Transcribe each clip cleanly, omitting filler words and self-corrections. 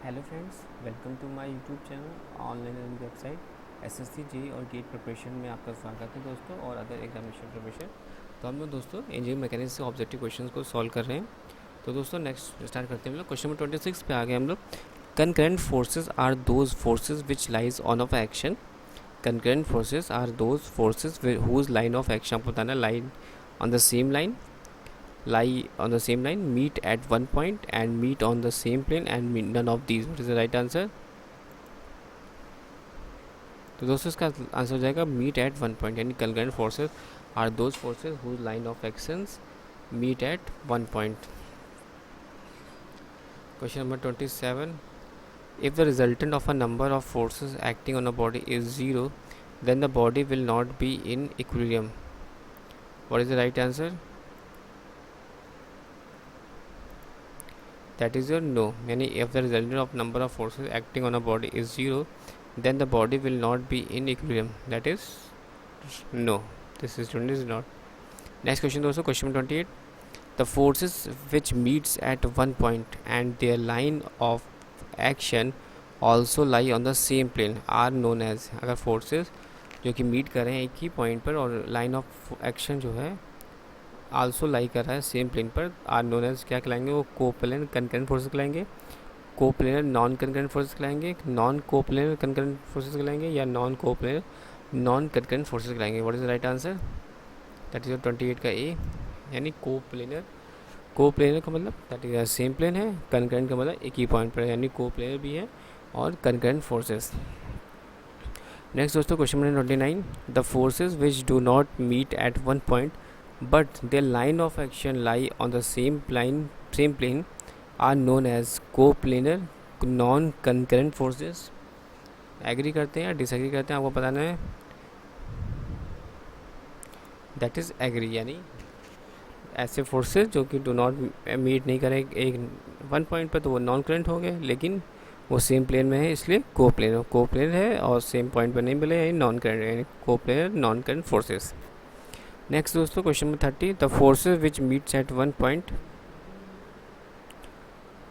Hello friends, welcome to my YouTube channel online learning website SSC JEE और GATE preparation में आपका स्वागत है दोस्तों, और अदर एग्जामिनेशन प्रिपरेशन। तो हम लोग दोस्तों इंजीनियरिंग मैकेनिक्स से ऑब्जेक्टिव क्वेश्चंस को सॉल्व कर रहे हैं। तो दोस्तों नेक्स्ट स्टार्ट करते हैं हम लोग। क्वेश्चन नंबर 26 पे आ गए हम लोग। Concurrent forces are those forces which lies on of action. Concurrent forces are those forces whose line of action, आपको बताना line on the same line, lie on the same line, meet at one point and meet on the same plane and meet none of these. What is the right answer? तो दोस्तों इसका answer हो जाएगा meet at one point, यानी concurrent forces are those forces whose line of actions meet at one point. Question number 27, if the resultant of a number of forces acting on a body is 0, then the body will not be in equilibrium. What is the right answer? That is your no, यानी if the resultant of number of forces acting on a body is 0, then the body will not be in equilibrium. That is no. This student is not. Next question दोस्तों, question 28. The forces which meets at one point and their line of action also lie on the same plane are known as. अगर forces जो कि meet कर रहे हैं एक ही point पर और लाइन ऑफ एक्शन जो है आल्सो लाई कर रहा है सेम प्लेन पर, आर नोन एज क्या कहलाएंगे? वो कोप्लेनर कंकरेंट फोर्सेस कहलाएंगे, कोप्लेनर नॉन कंकरेंट फोर्सेस कहलाएंगे, नॉन कोप्लेनर कंकरेंट फोर्सेस कहलाएंगे, या non coplanar non concurrent forces कहलाएंगे। What is the right answer? That is 28 का ए, यानी कोप्लेनर। कोप्लेनर का मतलब दैट इज सेम प्लेन है, कंकरेंट का मतलब एक ही पॉइंट पर है, यानी कोप्लेनर भी है और कंकरेंट फोर्सेस। नेक्स्ट दोस्तों question number 29, the forces which do not meet at one point but their line of action lie on the same plane are known as coplanar non-concurrent forces. Agree करते हैं या disagree करते हैं, आपको बताना है। That is agree, यानी ऐसे फोर्सेस जो कि डू नॉट मीट नहीं करें एक वन पॉइंट पर, तो वो नॉन करेंट हो गए, लेकिन वो सेम प्लेन में है इसलिए कोप्लेनर है, और सेम पॉइंट पर नहीं मिले यानी नॉन करेंट, यानी coplanar non current forces. Next दोस्तों question number 30, the forces which meets at one point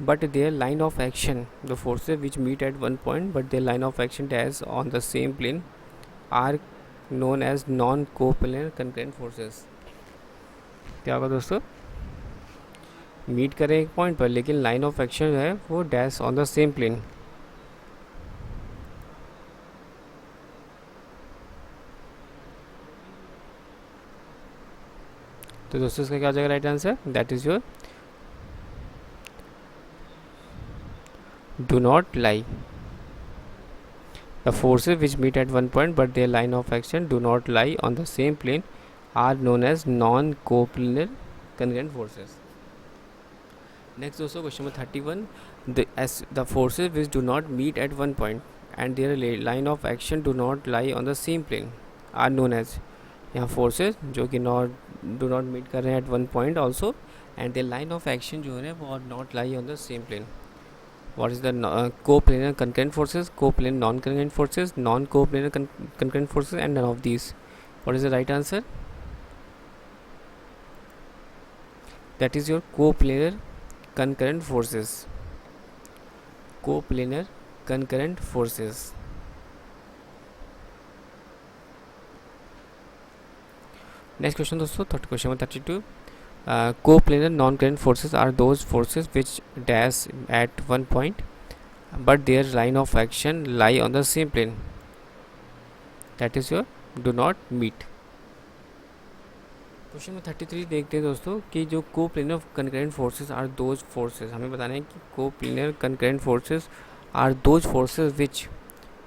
but their line of action, the forces which meet at one point but their line of action dash on the same plane are known as non coplanar concurrent forces. क्या होगा दोस्तों? Meet करें एक point पर लेकिन line of action जो है वो dash on the same plane. तो दोस्तों इसका क्या हो जाएगा right answer? That is your do not lie. The forces which meet at one point but their line of action do not lie on the same plane are known as non coplanar concurrent forces. Next दोस्तों question number 31, the forces which do not meet at one point and their line of action do not lie on the same plane are known as. यहाँ forces जो कि do not meet कर रहे हैं at one point also, and their line of action जो है वो not lie on the same plane. What is the coplanar concurrent forces, coplanar non-concurrent forces, non-coplanar concurrent forces, and none of these? What is the right answer? That is your coplanar concurrent forces. Coplanar concurrent forces. Next question दोस्तों, question number 32. Coplanar non-concurrent forces are those forces which dash at one point but their line of action lie on the same plane. That is your do not meet. Question में 33 देखते हैं दोस्तों कि जो coplanar concurrent forces are those forces, हमें बताना है कि coplanar concurrent forces are those forces which,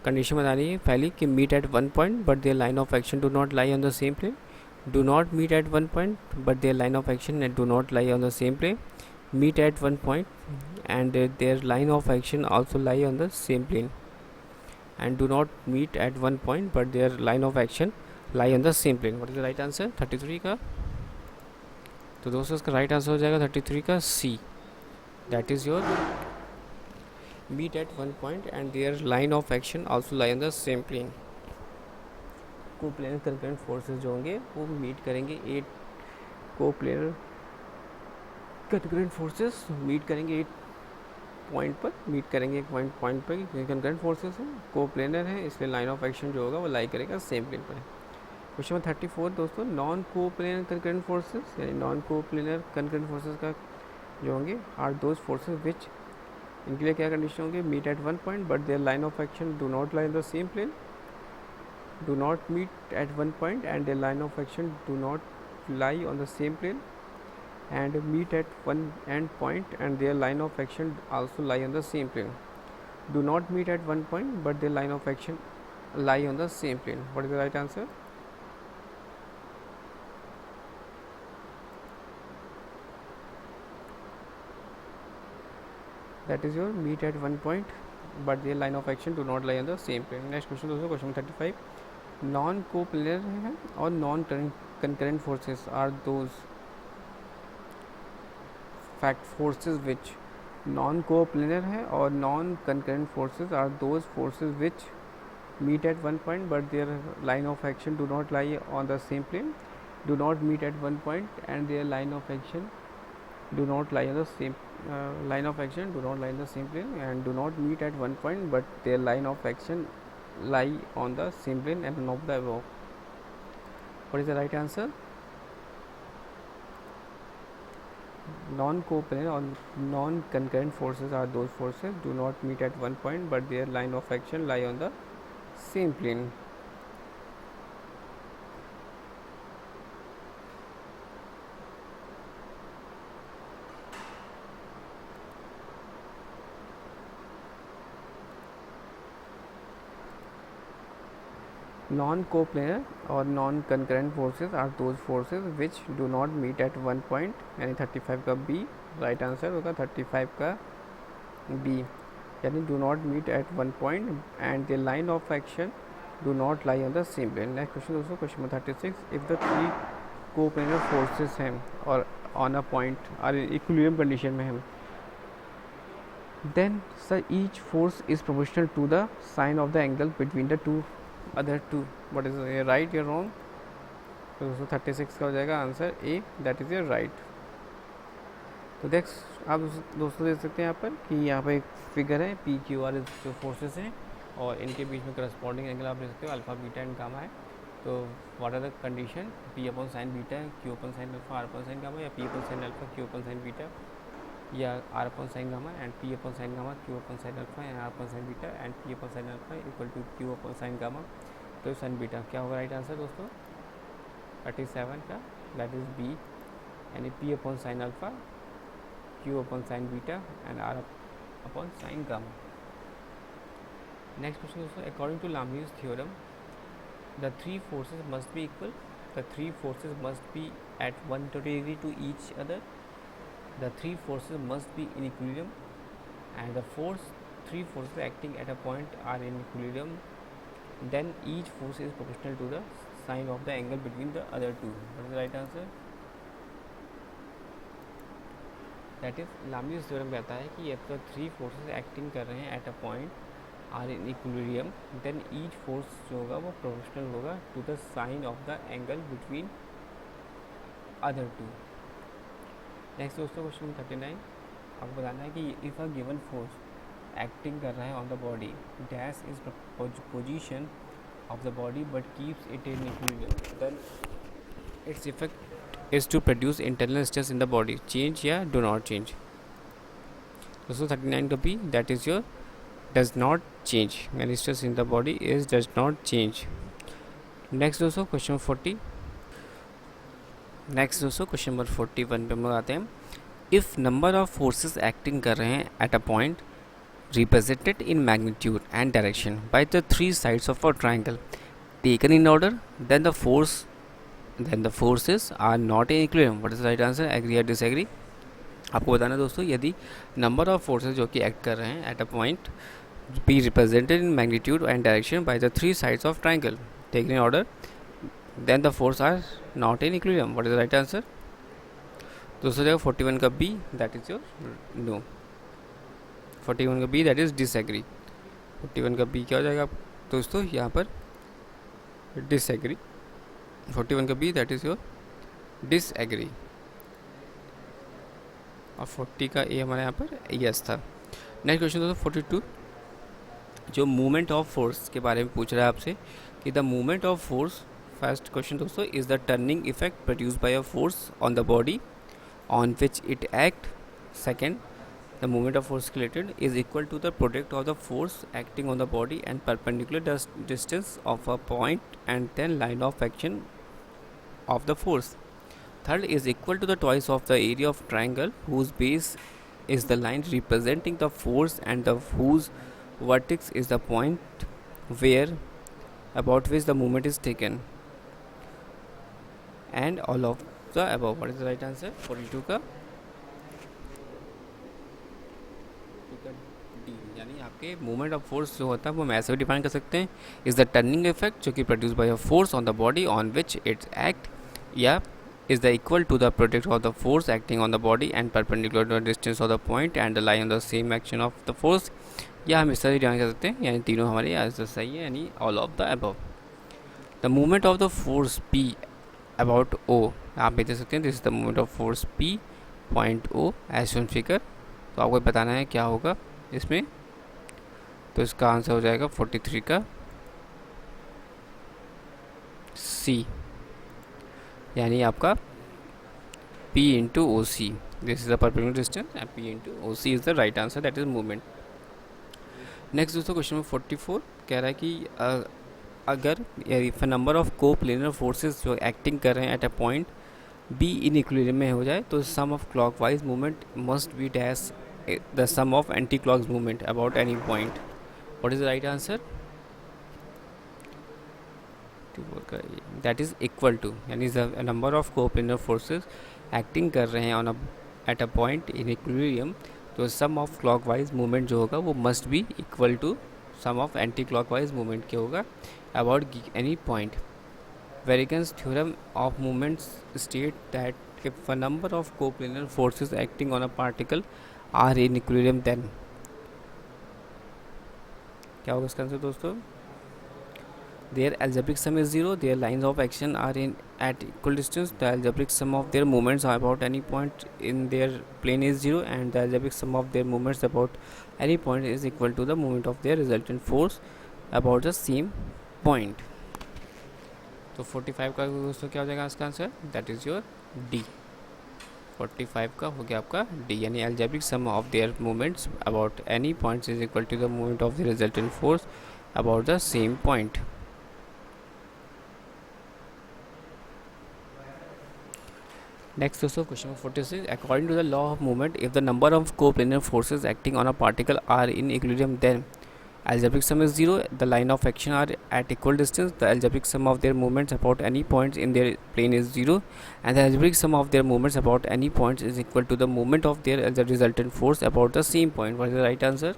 condition बतानी है पहली कि meet at one point but their line of action do not lie on the same plane, do not meet at one point but their line of action do not lie on the same plane, meet at one point and their line of action also lie on the same plane, and do not meet at one point but their line of action lie on the same plane. What is the right answer 33 का? तो दोस्तों इसका right answer हो जाएगा 33 का C, that is your meet at one point and their line of action also lie on the same plane. Coplanar concurrent forces जो होंगे वो मीट करेंगे, 8 कोप्लेनर कंकरेंट फोर्सेस मीट करेंगे 8 पॉइंट पर मीट करेंगे, एक पॉइंट पर, क्योंकि कंकरेंट फोर्सेस हैं, को प्लेनर है, इसलिए लाइन ऑफ एक्शन जो होगा वो लाई करेगा सेम प्लेन पर। क्वेश्चन नंबर 34 दोस्तों, नॉन को प्लेनर कंकरेंट फोर्सेस, यानी नॉन को प्लेनर कंकरेंट फोर्सेस का जो होंगे आर दोज फोर्सेस विच, इनके लिए क्या कंडीशन होंगे, meet at one point but their line of action do not lie in the same plane, do not meet at one point and their line of action do not lie on the same plane, and meet at one end point and their line of action also lie on the same plane. Do not meet at one point but their line of action lie on the same plane. What is the right answer? That is your meet at one point but their line of action do not lie on the same plane. Next question दोस्तों, question 35, non coplanar है और non concurrent forces are those fact forces which, non coplanar है और non concurrent forces are those forces which meet at one point but their line of action do not lie on the same plane, do not meet at one point and their line of action do not lie on the same line of action do not lie in the same plane, and do not meet at one point but their line of action lie on the same plane, and none of the above. What is the right answer? Non coplanar or non concurrent forces are those forces do not meet at one point but their line of action lie on the same plane. Non-coplanar और non concurrent forces are those forces which do not meet at one point, यानी 35 का B right answer होगा, 35 का B, यानी do not meet at one point and the line of action do not lie on the same plane. Next question दोस्तों, question number 36, if the three coplanar forces हैं और on a point are equilibrium condition में हैं, then sir each force is proportional to the sine of the angle between the two other two. What is right or wrong? तो दोस्तों 36 का हो जाएगा answer A, that is your right. तो देख आप दोस्तों देख सकते हैं यहाँ पर कि यहाँ पर एक फिगर है, पी क्यू आर जो फोर्सेस हैं और इनके बीच में करस्पॉन्डिंग एंगल आप देख सकते हो अल्फा बीटा एंड गामा है. तो what are the condition, P upon sine beta, Q upon sine alpha, R upon sine gamma, या P upon sine alpha, Q upon sine beta, या R upon sine gamma and P upon sine gamma, Q upon sine alpha and R upon sine beta and P upon sine alpha equal to Q upon sine gamma तो sine beta. क्या होगा right answer दोस्तों? 37 का, that is B, यानी P upon sine alpha, Q upon sine beta and R upon sine gamma. Next question दोस्तों, according to Lami's theorem the three forces must be equal, the three forces must be at 120 degree to each other, the three forces must be in equilibrium and the three forces acting at a point are in equilibrium, then each force is proportional to the sine of the angle between the other two. What is the right answer? That is Lami's theorem कहता है कि if the three forces acting कर रहे हैं at a point are in equilibrium, then each force जो होगा वो proportional होगा to the sine of the angle between other two. Next दोस्तों क्वेश्चन 39, आपको बताना है कि if a given force acting कर रहा है on the body, dash is position of the body but keeps it in equilibrium, then its effect is to produce internal stress in the body, change या do not change. दोस्तों 39 का B, that is your does not change, यानी stress in the body is does not change. Next दोस्तों question 40, next दोस्तों question number 41 पे हम लोग आते हैं. If number of forces acting कर रहे हैं at a point represented in magnitude and direction by the three sides of a triangle taken in order, then the forces are not in equilibrium. What is the right answer? Agree या disagree? आपको बताना दोस्तों, यदि number of forces जो कि act कर रहे हैं at a point be represented in magnitude and direction by the three sides of triangle taken in order, then the force are not in equilibrium. What is the right answer? दोस्तों देखो 41 का B, that is your no. 41 का B, that is disagree. 41 का B क्या हो जाएगा दोस्तों यहाँ पर? disagree. 41 का B, that is your disagree. और 40 का A हमारे यहाँ पर yes था. नेक्स्ट क्वेश्चन दोस्तों 42, जो मूवमेंट ऑफ फोर्स के बारे में पूछ रहा है आपसे कि the movement of force, first question दोस्तों, is the turning effect produce by a force on the body on which it act. Second, the moment of force created is equal to the product of the force acting on the body and perpendicular distance of a point and then line of action of the force. Third is equal to the twice of the area of triangle whose base is the line representing the force and the whose vertex is the point where about which the moment is taken, and all of the above. What is the right answer? 42 का D, यानी आपके movement of force जो होता है वो हम ऐसे भी डिफाइन कर सकते हैं, इज द टर्निंग इफेक्ट जो कि produce by a force on the body on which it's act, या is the equal to the product of the force acting on the body and perpendicular to the distance of the point and the line on the same action of the force, या हम इस तरह define कर सकते हैं, यानी तीनों हमारे आंसर सही है, यानी all of the above. The movement of the force P about O, आप भी देख सकते हैं, this is the movement of force P point O as shown figure. तो आपको बताना है क्या होगा इसमें, तो इसका आंसर हो जाएगा 43 का C, यानी आपका P into O C. This is the perpendicular distance and P into O C is the right answer, that is movement. Next दोस्तों क्वेश्चन नंबर 44 कह रहा है कि अगर if number of coplanar forces जो acting कर रहे हैं at a point B in equilibrium में हो जाए, तो sum of clockwise movement must be dash the sum of anti clock movement about any point. What is the right answer? That is equal to, यानी number of coplanar forces acting कर रहे हैं on at a point in equilibrium, तो sum of clockwise movement जो होगा वो must be equal to sum of anti clockwise movement के होगा about any point. Varigan's theorem of movements state that if a number of coplanar forces acting on a particle are in equilibrium, then क्या होगा इसका answer दोस्तों? Their algebraic sum is zero. Their lines of action are in at equal distance. The algebraic sum of their moments about any point in their plane is zero, and the algebraic sum of their moments about any point is equal to the moment of their resultant force about the same point. तो 45 का दोस्तों क्या हो जाएगा इसका answer? That is your D. 45 का हो गया आपका डी, यानी algebraic sum of their movements about any points is equal to the movement of the resultant force about the same point. Next दोस्तों question number 46, according to the law of movement if the number of coplanar forces acting on a particle are in equilibrium, then algebraic sum is zero, the line of action are at equal distance, the algebraic sum of their movements about any points in their plane is zero, and the algebraic sum of their movements about any points is equal to the moment of their resultant force about the same point. What is the right answer?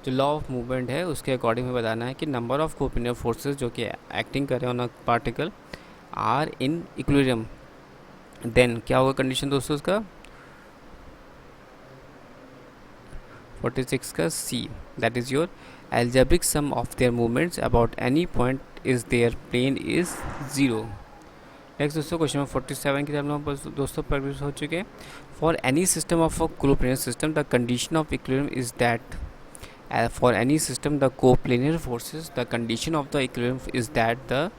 जो law of movement है उसके according में बताना है कि number of coplanar forces जो कि acting कर रहे हैं on a particle are in equilibrium, then क्या होगा कंडीशन दोस्तों उसका? 46 का C, that is your algebraic sum of their movements about any point is their plane is zero. Next दोस्तों क्वेश्चन नंबर 47 की तरफ हम दोस्तों प्रवेश हो चुके हैं. For any system of a coplanar system the condition of equilibrium is that, for any system the coplanar forces the condition of the equilibrium is that the,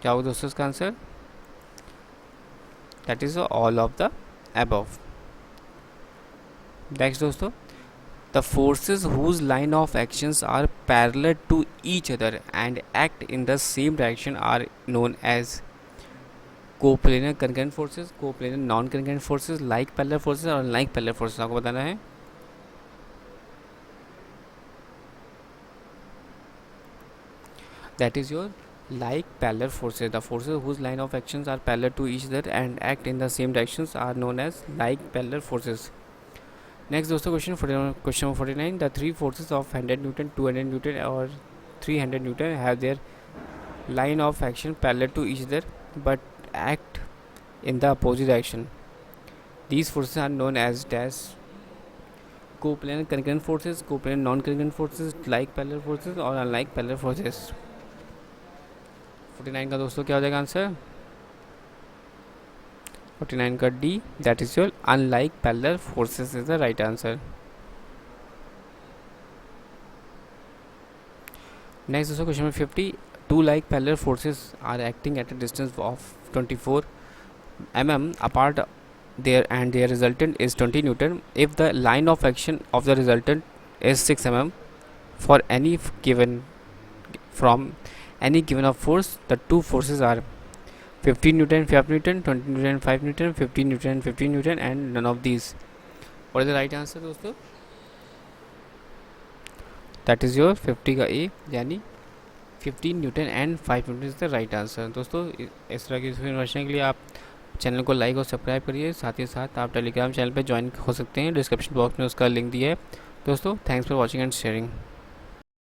क्या होगा दोस्तों इसका answer? That is all of the above. Next दोस्तों, the forces whose line of actions are parallel to each other and act in the same direction are known as coplanar concurrent forces, coplanar non-concurrent forces, like parallel forces और unlike parallel forces. आपको बताना है. That is your like parallel forces. The forces whose line of actions are parallel to each other and act in the same directions are known as like parallel forces. Next दोस्तों question 49, the three forces of 100 newton, 200 newton और 300 newton have their line of action parallel to each other but act in the opposite direction. These forces are known as dash coplanar concurrent forces, coplanar non concurrent forces, like parallel forces और unlike parallel forces. 49 का दोस्तों क्या हो जाएगा answer? 49 का D, that is your unlike parallel forces is the right answer. Next दोस्तों question number 50, two like parallel forces are acting at a distance of 24 mm apart there and their resultant is 20 Newton. If the line of action of the resultant is 6 mm for any given from any given of force, the two forces are 15 Newton, 5 Newton, 20 Newton, 5 Newton, 15 Newton, 15 Newton, and none of these. What is the right answer दोस्तों? That is your 50 का A, यानी 15 Newton and 5 Newton is the right answer. दोस्तों इस तरह की information के लिए आप चैनल को लाइक और सब्सक्राइब करिए, साथ ही साथ आप टेलीग्राम चैनल पर ज्वाइन हो सकते हैं, डिस्क्रिप्शन बॉक्स में उसका लिंक दिया है। दोस्तों thanks for watching and sharing.